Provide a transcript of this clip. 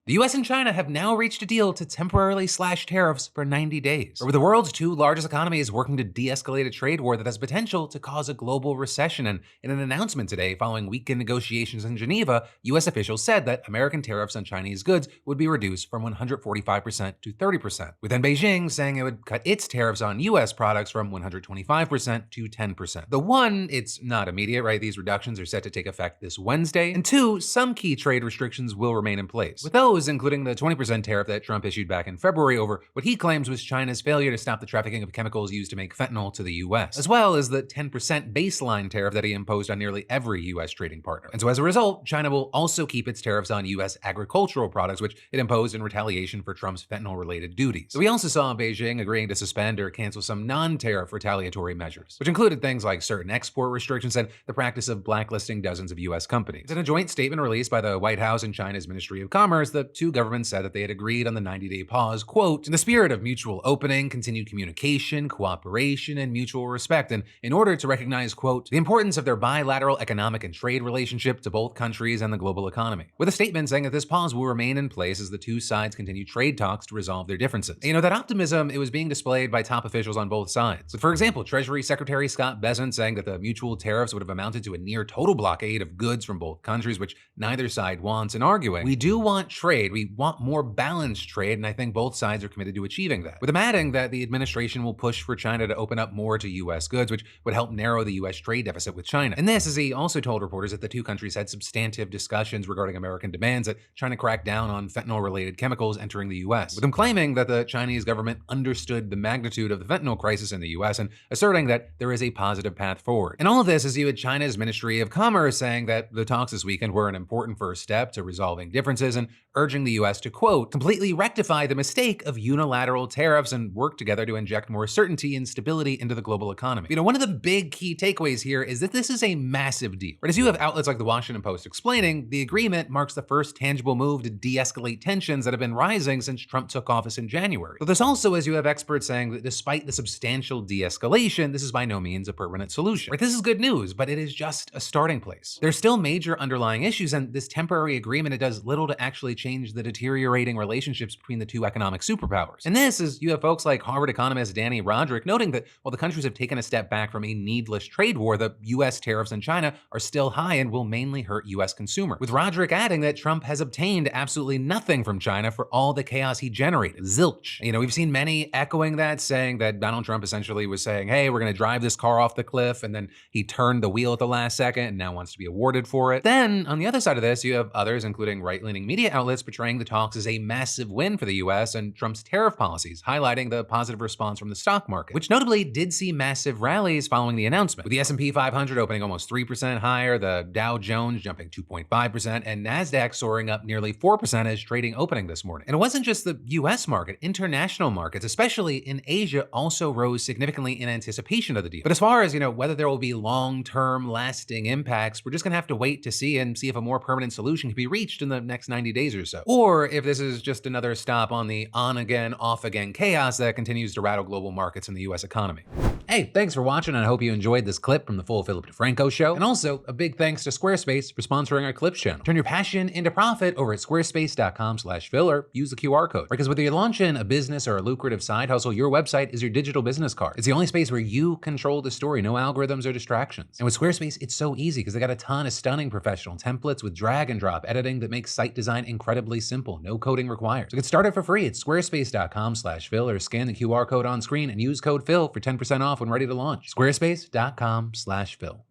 The US and China have now reached a deal to temporarily slash tariffs for 90 days. With the world's two largest economies working to de-escalate a trade war that has potential to cause a global recession. And in an announcement today following weekend negotiations in Geneva, US officials said that American tariffs on Chinese goods would be reduced from 145% to 30%, with then Beijing saying it would cut its tariffs on US products from 125% to 10%. The one, it's not immediate, right? These reductions are set to take effect this Wednesday. And two, some key trade restrictions will remain in place, with those including the 20% tariff that Trump issued back in February over what he claims was China's failure to stop the trafficking of chemicals used to make fentanyl to the US, as well as the 10% baseline tariff that he imposed on nearly every US trading partner. And so as a result, China will also keep its tariffs on US agricultural products, which it imposed in retaliation for Trump's fentanyl-related duties. So we also saw Beijing agreeing to suspend or cancel some non-tariff retaliatory measures, which included things like certain export restrictions and the practice of blacklisting dozens of US companies. In a joint statement released by the White House and China's Ministry of Commerce, the two governments said that they had agreed on the 90-day pause, quote, in the spirit of mutual opening, continued communication, cooperation, and mutual respect, and in order to recognize, quote, the importance of their bilateral economic and trade relationship to both countries and the global economy, with a statement saying that this pause will remain in place as the two sides continue trade talks to resolve their differences. And that optimism, it was being displayed by top officials on both sides. So for example, Treasury Secretary Scott Bessent saying that the mutual tariffs would have amounted to a near total blockade of goods from both countries, which neither side wants, and arguing, we do want trade, we want more balanced trade, and I think both sides are committed to achieving that. With him adding that the administration will push for China to open up more to US goods, which would help narrow the US trade deficit with China. And this, as he also told reporters that the two countries had substantive discussions regarding American demands that China crack down on fentanyl-related chemicals entering the US, with him claiming that the Chinese government understood the magnitude of the fentanyl crisis in the US and asserting that there is a positive path forward. And all of this is you had China's Ministry of Commerce saying that the talks this weekend were an important first step to resolving differences and urging the US to, quote, completely rectify the mistake of unilateral tariffs and work together to inject more certainty and stability into the global economy. One of the big key takeaways here is that this is a massive deal. Right? As you have outlets like the Washington Post explaining, the agreement marks the first tangible move to de-escalate tensions that have been rising since Trump took office in January. But there's also, as you have experts saying, that despite the substantial de-escalation, this is by no means a permanent solution. Right? This is good news, but it is just a starting place. There's still major underlying issues, and this temporary agreement, it does little to actually change the deteriorating relationships between the two economic superpowers. And this is, you have folks like Harvard economist Danny Roderick noting that while the countries have taken a step back from a needless trade war, the US tariffs on China are still high and will mainly hurt US consumers. With Roderick adding that Trump has obtained absolutely nothing from China for all the chaos he generated. Zilch. We've seen many echoing that, saying that Donald Trump essentially was saying, hey, we're gonna drive this car off the cliff, and then he turned the wheel at the last second and now wants to be awarded for it. Then, on the other side of this, you have others, including right-leaning media outlets, portraying the talks as a massive win for the US and Trump's tariff policies, highlighting the positive response from the stock market, which notably did see massive rallies following the announcement, with the S&P 500 opening almost 3% higher, the Dow Jones jumping 2.5%, and NASDAQ soaring up nearly 4% as trading opening this morning. And it wasn't just the US market, international markets, especially in Asia, also rose significantly in anticipation of the deal. But as far as, whether there will be long-term lasting impacts, we're just gonna have to wait to see if a more permanent solution can be reached in the next 90 days or so. Or if this is just another stop on the on-again, off-again chaos that continues to rattle global markets and the US economy. Hey, thanks for watching, and I hope you enjoyed this clip from the full Philip DeFranco show. And also, a big thanks to Squarespace for sponsoring our Clips channel. Turn your passion into profit over at squarespace.com/Phil, or use the QR code. Because whether you're launching a business or a lucrative side hustle, your website is your digital business card. It's the only space where you control the story, no algorithms or distractions. And with Squarespace, it's so easy because they got a ton of stunning professional templates with drag and drop editing that makes site design incredibly simple, no coding required. So get started for free at squarespace.com/Phil, or scan the QR code on screen and use code Phil for 10% off when ready to launch. Squarespace.com/Phil.